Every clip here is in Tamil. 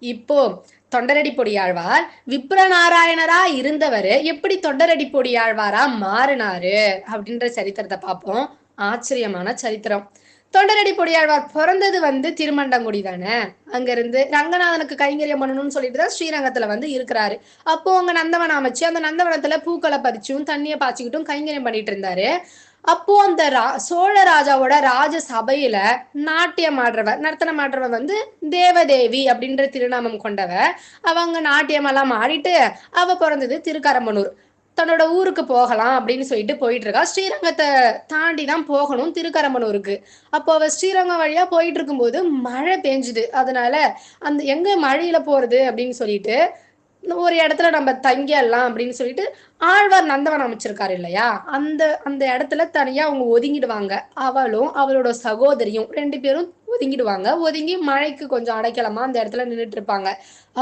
இப்போ தொண்டரடி பொடியாழ்வார் விப்ரநாராயணரா இருந்தவர் எப்படி தொண்டரடி பொடியாழ்வாரா மாறினாரு அப்படின்ற சரித்திரத்தை பார்ப்போம். ஆச்சரியமான சரித்திரம். தொண்டரடி பொடியாழ்வார் பிறந்தது திருமண்டங்குடி தானே. அங்க இருந்து ரங்கநாதனுக்கு கைங்கரியம் பண்ணணும்னு சொல்லிட்டு தான் ஸ்ரீரங்கத்துல இருக்கிறாரு. அப்போ அங்க நந்தவனம் அமைச்சு அந்த நந்தவனத்துல பூக்களை பறிச்சும் தண்ணியை பாய்ச்சிக்கிட்டும் கைங்கரியம் பண்ணிட்டு இருந்தாரு. அப்போ அந்த சோழ ராஜாவோட ராஜ சபையில நாட்டியம் ஆடுறவ நர்த்தனம் ஆடுறவ தேவதேவி அப்படின்ற திருநாமம் கொண்டவ. அவங்க நாட்டியம் எல்லாம் ஆடிட்டு அவ பிறந்தது திருக்கரம்பனூர். தன்னோட ஊருக்கு போகலாம் அப்படின்னு சொல்லிட்டு போயிட்டு இருக்கா. ஸ்ரீரங்கத்தை தாண்டி தான் போகணும் திருக்கரம்பனூருக்கு. அப்போ அவ ஸ்ரீரங்கம் வழியா போயிட்டு இருக்கும்போது மழை பெஞ்சுது. அதனால அந்த எங்க மழையில போறது அப்படின்னு சொல்லிட்டு ஒரு இடத்துல நம்ம தங்கிடலாம் அப்படின்னு சொல்லிட்டு ஆழ்வார் நந்தவனம் அமைச்சிருக்காரு இல்லையா, அந்த அந்த இடத்துல தனியா அவங்க ஒதுங்கிடுவாங்க. அவளும் அவளோட சகோதரியும் 2 பேரும் ஒதுங்கிடுவாங்க. ஒதுங்கி மழைக்கு கொஞ்சம் அடைக்கலமா அந்த இடத்துல நின்றுட்டு இருப்பாங்க.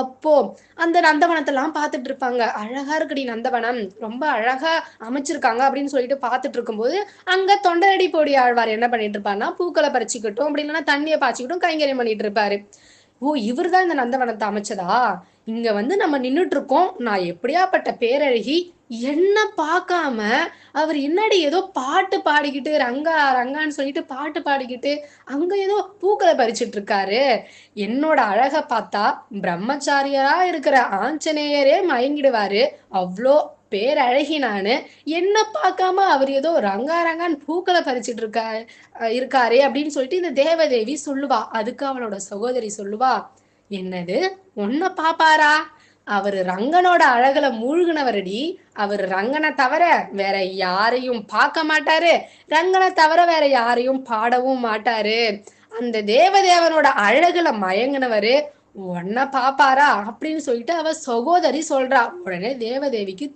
அப்போ அந்த நந்தவனத்தெல்லாம் பார்த்துட்டு இருப்பாங்க. அழகா இருக்குடி நந்தவனம், ரொம்ப அழகா அமைச்சிருக்காங்க அப்படின்னு சொல்லிட்டு பார்த்துட்டு இருக்கும்போது அங்க தொண்டரடி பொடி ஆழ்வார் என்ன பண்ணிட்டு இருப்பாருன்னா பூக்களை பறிச்சுக்கிட்டும் அப்படி இல்லைன்னா தண்ணியை பாய்ச்சிக்கிட்டும் கைங்கரியம் பண்ணிட்டு இருப்பாரு. ஓ, இவர் தான் இந்த நந்தவனத்தை அமைச்சதா? இங்க நம்ம நின்றுட்டு இருக்கோம். நான் எப்படியாப்பட்ட பேரழகி, என்ன பார்க்காம அவர் என்னடி ஏதோ பாட்டு பாடிக்கிட்டு ரங்கா ரங்கான்னு சொல்லிட்டு பாட்டு பாடிக்கிட்டு அங்க ஏதோ பூக்களை பறிச்சுட்டு இருக்காரு. என்னோட அழக பார்த்தா பிரம்மச்சாரியரா இருக்கிற ஆஞ்சநேயரே மயங்கிடுவாரு. அவ்வளோ பேரழகி நானு. என்ன பார்க்காம அவர் ஏதோ ரங்கா ரங்கான்னு பூக்களை பறிச்சுட்டு இருக்காரு அப்படின்னு சொல்லிட்டு இந்த தேவதேவி சொல்லுவா. அதுக்கு அவளோட சகோதரி சொல்லுவா, என்னது உன்ன பாப்பாரா? அவரு ரங்கனோட அழகுல மூழ்கினவரடி. அவர் ரங்கனை தவிர வேற யாரையும் பார்க்க மாட்டாரு. ரங்கனை தவிர வேற யாரையும் பாடவும் மாட்டாரு. அந்த தேவதேவனோட அழகுல மயங்கினவரு உன்ன பாப்பாரா அப்படின்னு சொல்லிட்டு அவ சகோதரி சொல்றா. உடனே தேவதேவிக்கு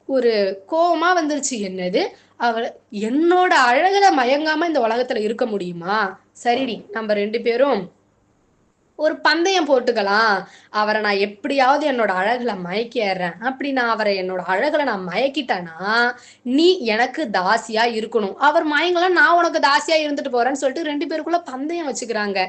ஒரு கோபமா வந்துருச்சு. என்னது, அவ என்னோட அழகுல மயங்காம இந்த உலகத்துல இருக்க முடியுமா? சரிடி, நம்ம 2 பேரும் ஒரு பந்தயம் போட்டுக்கலாம். அவரை நான் எப்படியாவது என்னோட அழகுல மயக்கிடுறேன். அப்படி நான் அவரை என்னோட அழகுல நான் மயக்கிட்டேன்னா நீ எனக்கு தாசியா இருக்கணும். அவர் மயங்கலாம், நான் உனக்கு தாசியா இருந்துட்டு போறேன்னு சொல்லிட்டு 2 பேருக்குள்ள பந்தயம் வச்சுக்கிறாங்க.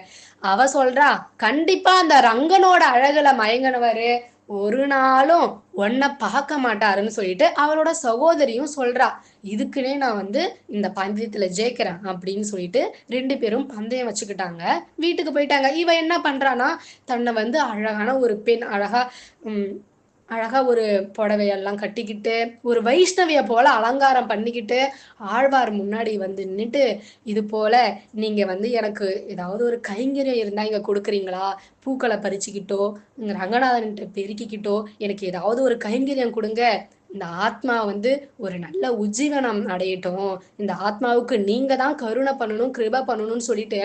அவ சொல்றா, கண்டிப்பா அந்த ரங்கனோட அழகுல மயங்கினவரு ஒரு நாளும் உன்னை பார்க்க மாட்டாருன்னு சொல்லிட்டு அவளோட சகோதரியும் சொல்றா. இதுக்குன்னே நான் இந்த பந்தயத்துல ஜெயிக்கிறேன் அப்படின்னு சொல்லிட்டு 2 பேரும் பந்தயம் வச்சுக்கிட்டாங்க. வீட்டுக்கு போயிட்டாங்க. இவ என்ன பண்றானா, தன்னை அழகான ஒரு பெண், அழகா ஒரு புடவையெல்லாம் கட்டிக்கிட்டு ஒரு வைஷ்ணவிய போல அலங்காரம் பண்ணிக்கிட்டு ஆழ்வார் முன்னாடி நின்னுட்டு, இது போல நீங்க எனக்கு ஏதாவது ஒரு கைங்கரியம் இருந்தா இங்க கொடுக்குறீங்களா? பூக்களை பறிச்சுக்கிட்டோ இங்க ரங்கநாதன்கிட்ட பெருக்கிக்கிட்டோ எனக்கு ஏதாவது ஒரு கைங்கரியம் கொடுங்க. இந்த ஆத்மா ஒரு நல்ல உஜ்ஜீவனம் அடையட்டும். இந்த ஆத்மாவுக்கு நீங்க தான் கருணை பண்ணணும், கிருபை பண்ணணும்னு சொல்லிட்டு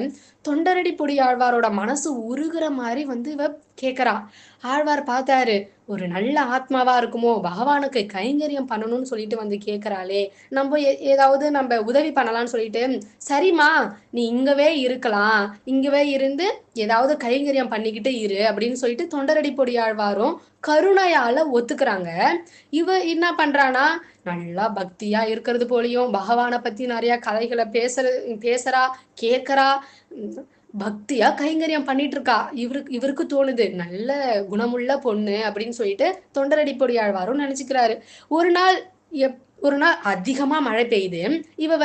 தொண்டரடி பொடி ஆழ்வாரோட மனசு உருகுற மாதிரி இவ கேக்குறா. ஆழ்வார் பார்த்தாரு, ஒரு நல்ல ஆத்மாவா இருக்குமோ, பகவானுக்கு கைங்கரியம் பண்ணணும்னு சொல்லிட்டு கேக்குறாளே, நம்ம ஏதாவது நம்ம உதவி பண்ணலாம்னு சொல்லிட்டு, சரிம்மா நீ இங்கவே இருக்கலாம், இங்கவே இருந்து ஏதாவது கைங்கரியம் பண்ணிக்கிட்டு இரு அப்படின்னு சொல்லிட்டு தொண்டரடி பொடி ஆழ்வாரும் கருணையால ஒத்துக்கிறாங்க. இவ என்ன பண்றானா, நல்லா பக்தியா இருக்கிறது போலயும் பகவானை பத்தி நிறைய கதைகளை பேசுறா, கேக்குறா, பக்தியா கைங்கரியம் பண்ணிட்டு இருக்கா. இவருக்கு தோணுது, நல்ல குணமுள்ள பொண்ணு அப்படின்னு சொல்லிட்டு தொண்டரடி பொடி ஆழ்வாரும் நினைச்சுக்கிறாரு. ஒரு நாள் ஒரு நாள் அதிகமா மழை பெய்யுது. இவ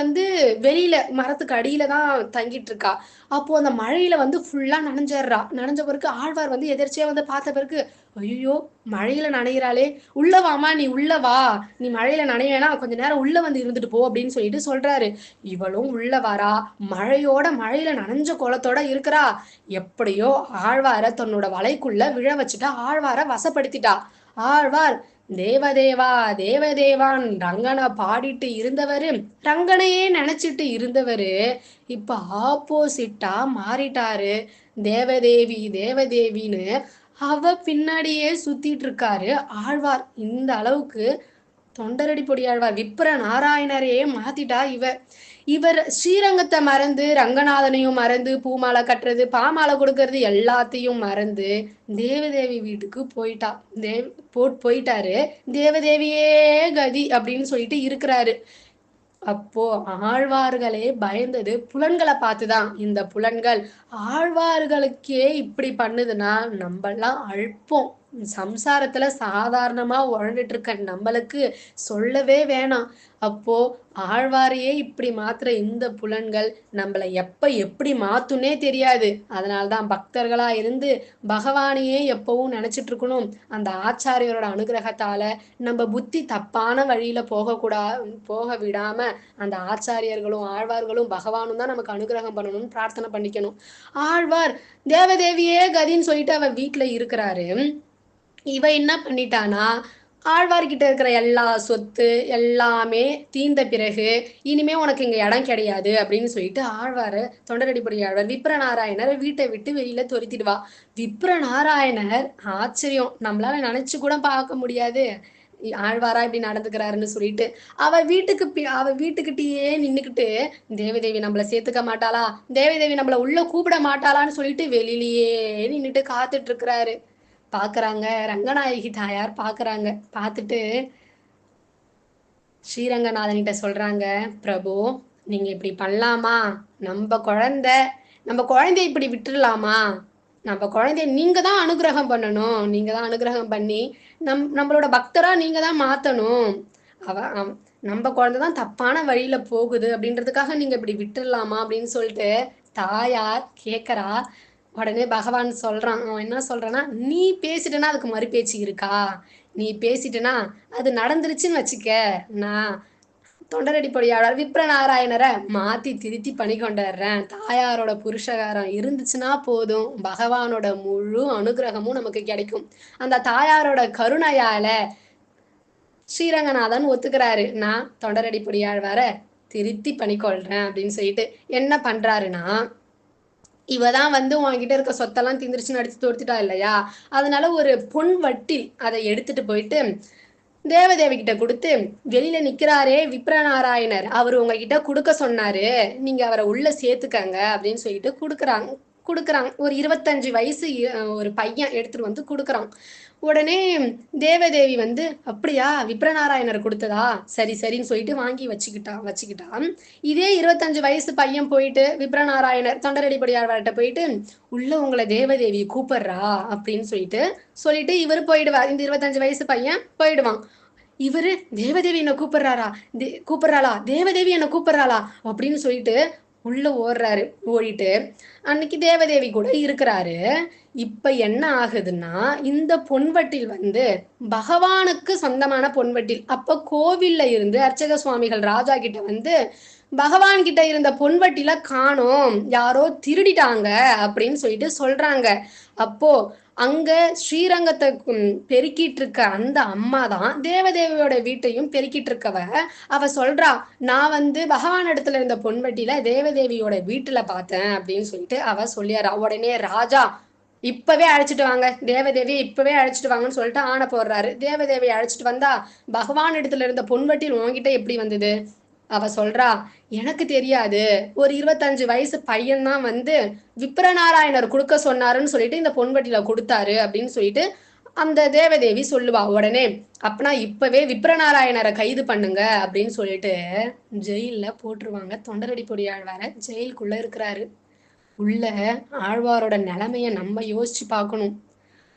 வெளியில மரத்துக்கு அடியில தான் தங்கிட்டு இருக்கா. அப்போ அந்த மழையில ஃபுல்லா நனைஞ்சிடுறா. நனைஞ்ச பிறகு ஆழ்வார் எதிர்ச்சியா பார்த்த பிறகு, ஐயோ மழையில நனைகிறாளே, உள்ள வாமா, நீ உள்ள வா, நீ மழையில நனைவேனா கொஞ்ச நேரம் உள்ள இருந்துட்டு போ அப்படின்னு சொல்லிட்டு சொல்றாரு. இவளும் உள்ள வரா. மழையில நனைஞ்ச கோலத்தோட இருக்கிறா. எப்படியோ ஆழ்வார தன்னோட வலைக்குள்ள விழ வச்சுட்டா. ஆழ்வார வசப்படுத்திட்டா. ஆழ்வார் தேவதேவா தேவதேவான் ரங்கனை பாடிட்டு இருந்தவரு, ரங்கனையே நினைச்சிட்டு இருந்தவரு இப்ப ஆப்போசிட்டா மாறிட்டாரு. தேவதேவி தேவதேவின்னு அவ பின்னாடியே சுத்திட்டு இருக்காரு ஆழ்வார். இந்த அளவுக்கு தொண்டரடி பொடியாழ்வார் விப்ர நாராயணரையே மாத்திட்டா இவர் ஸ்ரீரங்கத்தை மறந்து ரங்கநாதனையும் மறந்து பூமாலை கட்டுறது பாமாலை கொடுக்கறது எல்லாத்தையும் மறந்து தேவதேவி வீட்டுக்கு போயிட்டா. போயிட்டாரு. தேவதேவியே கதி அப்படின்னு சொல்லிட்டு இருக்கிறாரு. அப்போ ஆழ்வார்களே பயந்தது புலன்களை பார்த்துதான். இந்த புலன்கள் ஆழ்வார்களுக்கே இப்படி பண்ணுதுன்னா நம்மெல்லாம் அழ்ப்போம். சம்சாரத்துல சாதாரணமா உழண்டுட்டு இருக்க நம்மளுக்கு சொல்லவே வேணாம். அப்போ ஆழ்வாரையே இப்படி மாத்துற இந்த புலன்கள் நம்மளை எப்ப எப்படி மாத்துனே தெரியாது. அதனால்தான் பக்தர்களா இருந்து பகவானையே எப்பவும் நினைச்சிட்டு இருக்கணும். அந்த ஆச்சாரியரோட அனுகிரகத்தால நம்ம புத்தி தப்பான வழியில போக விடாம அந்த ஆச்சாரியர்களும் ஆழ்வார்களும் பகவானும் தான் நமக்கு அனுகிரகம் பண்ணணும்னு பிரார்த்தனை பண்ணிக்கணும். ஆழ்வார் தேவதேவியே கதின்னு சொல்லிட்டு அவ வீட்டுல இருக்கிறாரு. இவ என்ன பண்ணிட்டானா, ஆழ்வார்கிட்ட இருக்கிற எல்லா சொத்து எல்லாமே தீர்ந்த பிறகு இனிமே உனக்கு இங்க இடம் கிடையாது அப்படின்னு சொல்லிட்டு ஆழ்வார் தொண்டரடிப்படி ஆழ்வார் விப்ரநாராயணர் வீட்டை விட்டு வெளியில துரத்திடுவா. விப்ரநாராயணர் ஆச்சரியம், நம்மளால நினைச்சு கூட பார்க்க முடியாது ஆழ்வாரா இப்படி நடந்துக்கிறாருன்னு சொல்லிட்டு அவ வீட்டுக்கிட்டயே நின்னுக்கிட்டு தேவதேவி நம்மள சேர்த்துக்க மாட்டாளா, தேவதேவி நம்மள உள்ள கூப்பிட மாட்டாளான்னு சொல்லிட்டு வெளியிலேயே நின்னுட்டு காத்துட்டு இருக்கிறாரு. பாக்குறாங்க ரங்கநாயகி தாயார் பாக்குறாங்க. பார்த்துட்டு ஸ்ரீரங்கநாதன்கிட்ட சொல்றாங்க, பிரபு நீங்க இப்படி பண்ணலாமா? நம்ம குழந்தைய இப்படி விட்டுடலாமா? நம்ம குழந்தைய நீங்க தான் அனுகிரகம் பண்ணணும். நீங்க தான் அனுகிரகம் பண்ணி நம்மளோட பக்தரா நீங்க தான் மாத்தணும். நம்ம குழந்தைதான் தப்பான வழியில போகுது அப்படின்றதுக்காக நீங்க இப்படி விட்டுடலாமா அப்படின்னு சொல்லிட்டு தாயார் கேக்குறா. உடனே பகவான் சொல்றான், அவன் என்ன சொல்றான்னா, நீ பேசிட்டனா அதுக்கு மறு பேச்சு இருக்கா? நீ பேசிட்டனா அது நடந்துருச்சுன்னு வச்சுக்க, நான் தொண்டரடிப்பொடியாளர் விப்ரநாராயணரை மாத்தி திருத்தி பண்ணி கொண்டுறேன். தாயாரோட புருஷகாரம் இருந்துச்சுன்னா போதும், பகவானோட முழு அனுகிரகமும் நமக்கு கிடைக்கும். அந்த தாயாரோட கருணையால ஸ்ரீரங்கநாதன் ஒத்துக்கிறாரு, நான் தொண்டரடிப்பொடியாழ்வார திருத்தி பண்ணிக்கொள்றேன் அப்படின்னு சொல்லிட்டு என்ன பண்றாருன்னா, இவதான் உன்கிட்ட இருக்க சொத்தெல்லாம் திந்திரிச்சுன்னு அடிச்சு தோர்த்துட்டா இல்லையா, அதனால ஒரு பொன் வட்டில் அதை எடுத்துட்டு போயிட்டு தேவதேவி கிட்ட கொடுத்து, வெளியில நிக்கிறாரே விப்ரநாராயணர், அவர் உங்ககிட்ட கொடுக்க சொன்னாரு, நீங்க அவரை உள்ள சேர்த்துக்கங்க அப்படின்னு சொல்லிட்டு கொடுக்குறாங்க. ஒரு 25 வயசு ஒரு பையன் எடுத்துட்டு கொடுக்குறான். உடனே தேவதேவி அப்படியா விப்ரநாராயணர் கொடுத்ததா, சரி சரின்னு சொல்லிட்டு வாங்கி வச்சுக்கிட்டான். இதே 25 வயசு பையன் போயிட்டு விப்ரநாராயணர் தொண்டரடிப்படியார்கிட்ட போயிட்டு, உள்ள உங்களை தேவதேவி கூப்பிடுறா அப்படின்னு சொல்லிட்டு இவர் போயிடுவார். இந்த 25 வயசு பையன் போயிடுவான். இவரு தேவதேவி என்ன கூப்பிடுறாளா, தேவதேவி என்ன கூப்பிடுறாளா அப்படின்னு சொல்லிட்டு உள்ள ஓடிட்டு அன்னைக்கு தேவதேவி கூட இருக்கிறாரு. இப்ப என்ன ஆகுதுன்னா, இந்த பொன்வட்டில் பகவானுக்கு சொந்தமான பொன்வட்டில். அப்ப கோவில்ல இருந்து அர்ச்சக சுவாமிகள் ராஜா கிட்ட பகவான் கிட்ட இருந்த பொன்வட்டில காணோம், யாரோ திருடிட்டாங்க அப்படின்னு சொல்லிட்டு சொல்றாங்க. அப்போ அங்க ஸ்ரீரங்கத்தை பெருக்கிட்டு இருக்க அந்த அம்மா தான் தேவதேவியோட வீட்டையும் பெருக்கிட்டு இருக்கவ. அவ சொல்றா, நான் பகவான் இடத்துல இருந்த பொன்வட்டியில தேவதேவியோட வீட்டுல பார்த்தேன் அப்படின்னு சொல்லிட்டு அவ சொல்லியாரா. உடனே ராஜா இப்பவே அழைச்சிட்டு வாங்க, தேவதேவி இப்பவே அழைச்சிட்டு வாங்கன்னு சொல்லிட்டு ஆணை போடுறாரு. தேவதேவி அழைச்சிட்டு வந்தா, பகவான் இடத்துல இருந்த பொன்வட்டில் உன்கிட்ட எப்படி வந்தது? அவ சொல்றா, எனக்கு தெரியாது, ஒரு 25 வயசு பையன் தான் விப்ரநாராயணர் கொடுக்க சொன்னாருன்னு சொல்லிட்டு இந்த பொன்வட்டியில கொடுத்தாரு அப்படின்னு சொல்லிட்டு அந்த தேவதேவி சொல்லுவா. உடனே அப்பனா இப்பவே விப்ரநாராயணரை கைது பண்ணுங்க அப்படின்னு சொல்லிட்டு ஜெயில போட்டுருவாங்க. தொண்டரடிப்பொடியாழ்வார ஜெயிலுக்குள்ள இருக்கிறாரு. உள்ள ஆழ்வாரோட நிலைமைய நம்ம யோசிச்சு பார்க்கணும்.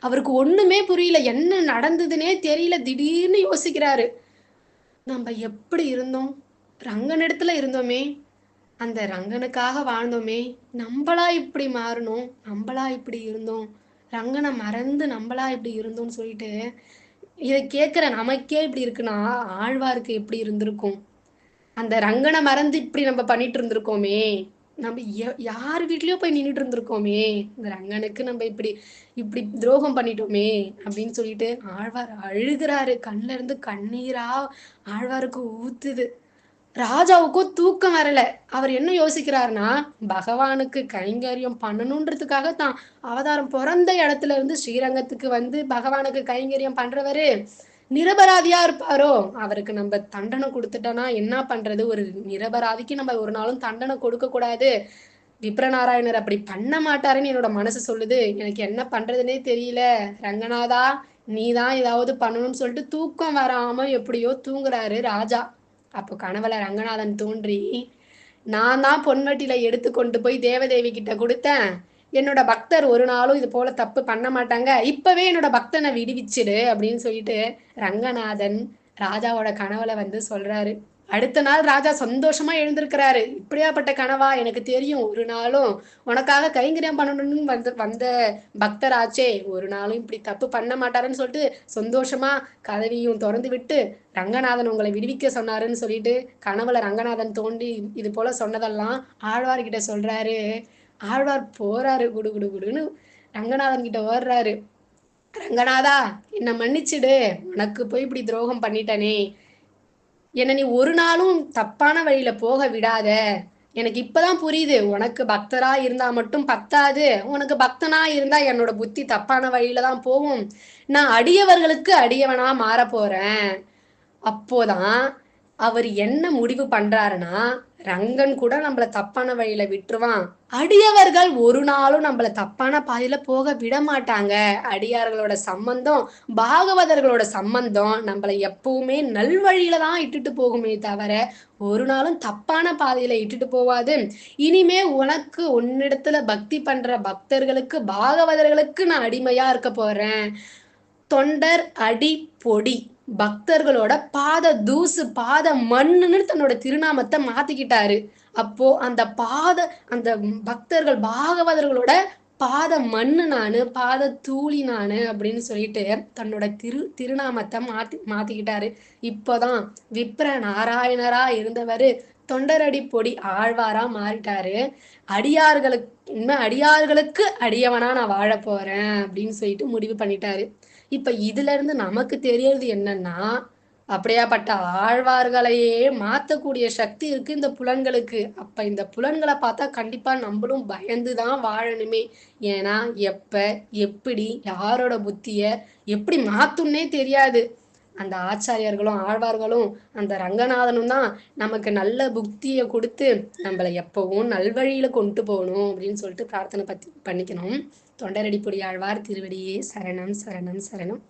அவருக்கு ஒண்ணுமே புரியல, என்ன நடந்ததுன்னே தெரியல. திடீர்னு யோசிக்கிறாரு, நம்ம எப்படி இருந்தோம், ரங்கனிடத்துல இருந்தோமே, அந்த ரங்கனுக்காக வாழ்ந்தோமே, நம்மளா இப்படி மாறணும், நம்மளா இப்படி இருந்தோம், ரங்கனை மறந்து நம்மளா இப்படி இருந்தோம்னு சொல்லிட்டு இதை கேட்கிற நமக்கே இப்படி இருக்குன்னா ஆழ்வாருக்கு எப்படி இருந்திருக்கும்? அந்த ரங்கனை மறந்து இப்படி நம்ம பண்ணிட்டு இருந்திருக்கோமே, நம்ம யார் வீட்லயோ போய் நின்றுட்டு இருந்திருக்கோமே, இந்த ரங்கனுக்கு நம்ம இப்படி இப்படி துரோகம் பண்ணிட்டோமே அப்படின்னு சொல்லிட்டு ஆழ்வார் அழுகிறாரு. கண்ணுல இருந்து கண்ணீரா ஆழ்வாருக்கு ஊத்துது. ராஜாவுக்கும் தூக்கம் வரல. அவர் என்ன யோசிக்கிறாருன்னா, பகவானுக்கு கைங்கரியம் பண்ணணுன்றதுக்காக தான் அவதாரம், பிறந்த இடத்துல இருந்து ஸ்ரீரங்கத்துக்கு பகவானுக்கு கைங்கரியம் பண்றவரு நிரபராதியா இருப்பாரோ? அவருக்கு நம்ம தண்டனை கொடுத்துட்டோம்னா என்ன பண்றது? ஒரு நிரபராதிக்கு நம்ம ஒரு நாளும் தண்டனை கொடுக்க கூடாது. விப்ரநாராயணர் அப்படி பண்ண மாட்டாருன்னு என்னோட மனசு சொல்லுது. எனக்கு என்ன பண்றதுன்னே தெரியல. ரங்கநாதா, நீதான் ஏதாவது பண்ணணும்னு சொல்லிட்டு தூக்கம் வராம எப்படியோ தூங்குறாரு ராஜா. அப்போ கனவுல ரங்கநாதன் தோன்றி, நான் தான் பொன்வட்டில எடுத்து கொண்டு போய் தேவதேவி கிட்ட கொடுத்தேன். என்னோட பக்தர் ஒரு நாளும் இது போல தப்பு பண்ண மாட்டாங்க. இப்பவே என்னோட பக்தனை விடுவிச்சிடு அப்படின்னு சொல்லிட்டு ரங்கநாதன் ராஜாவோட கனவுல வந்து சொல்றாரு. அடுத்த நாள் ராஜா சந்தோஷமா எழுந்திருக்கிறாரு. இப்படியாப்பட்ட கனவா? எனக்கு தெரியும். ஒரு நாளும் உனக்காக கைங்கரியம் பண்ணணும்னு வந்த பக்தராச்சே, ஒரு நாளும் இப்படி தப்பு பண்ண மாட்டாருன்னு சொல்லிட்டு சந்தோஷமா கதவையும் திறந்து விட்டு, ரங்கநாதன் உங்களை விடுவிக்க சொன்னாருன்னு சொல்லிட்டு கனவுல ரங்கநாதன் தோண்டி இது போல சொன்னதெல்லாம் ஆழ்வார்கிட்ட சொல்றாரு. ஆழ்வார் போறாரு குடு குடு குடுன்னு ரங்கநாதன் கிட்ட ஓடுறாரு. ரங்கநாதா, என்ன மன்னிச்சிடு, உனக்கு போய் இப்படி துரோகம் பண்ணிட்டனே, என்ன நீ ஒரு நாளும் தப்பான வழியில போக விடாத. எனக்கு இப்பதான் புரியுது, உனக்கு பக்தரா இருந்தா மட்டும் பத்தாது, உனக்கு பக்தனா இருந்தா என்னோட புத்தி தப்பான வழியில தான் போகும். நான் அடியவர்களுக்கு அடியவனா மாற போறேன். அப்போதான் அவர் என்ன முடிவு பண்றாருன்னா, ரங்கன் கூட நம்மள தப்பான வழியில விட்டுருவான், அடியவர்கள் ஒரு நாளும் நம்மள தப்பான பாதையில போக விட மாட்டாங்க. அடியார்களோட சம்பந்தம், பாகவதர்களோட சம்பந்தம் நம்மள எப்பவுமே நல்வழியில தான் இட்டுட்டு போகுமே தவிர ஒரு நாளும் தப்பான பாதையில இட்டுட்டு போவாது. இனிமே உனக்கு உன்னிடத்துல பக்தி பண்ற பக்தர்களுக்கு, பாகவதர்களுக்கு நான் அடிமையா இருக்க போறேன். தொண்டர் அடி பொடி, பக்தர்களோட பாத தூசு, பாத மண்ணுன்னு தன்னோட திருநாமத்தை மாத்திக்கிட்டாரு. அப்போ அந்த பக்தர்கள் பாகவதர்களோட பாத மண்ணு நானு, பாத தூளி நானு அப்படின்னு சொல்லிட்டு தன்னோட திருநாமத்தை மாத்திக்கிட்டாரு. இப்போதான் விப்ர நாராயணரா இருந்தவரு தொண்டரடி பொடி ஆழ்வாரா மாறிட்டாரு. அடியார்களுக்கு அடியவனா நான் வாழ போறேன் அப்படின்னு சொல்லிட்டு முடிவு பண்ணிட்டாரு. இப்ப இதுல இருந்து நமக்கு தெரியறது என்னன்னா, அப்படியாப்பட்ட ஆழ்வார்களையே மாத்தக்கூடிய சக்தி இருக்கு இந்த புலன்களுக்கு. அப்ப இந்த புலன்களை பார்த்தா கண்டிப்பா நம்மளும் பயந்துதான் வாழணுமே. ஏன்னா எப்ப எப்படி யாரோட புத்திய எப்படி மாத்தும்னே தெரியாது. அந்த ஆச்சாரியர்களும் ஆழ்வார்களும் அந்த ரங்கநாதனும் தான் நமக்கு நல்ல புத்தியை கொடுத்து நம்மளை எப்பவும் நல்வழியில கொண்டு போகணும் அப்படின்னு சொல்லிட்டு பிரார்த்தனை பண்ணிக்கணும். தொண்டரடிப்பொடி ஆழ்வார் திருவடியே சரணம் சரணம் சரணம்.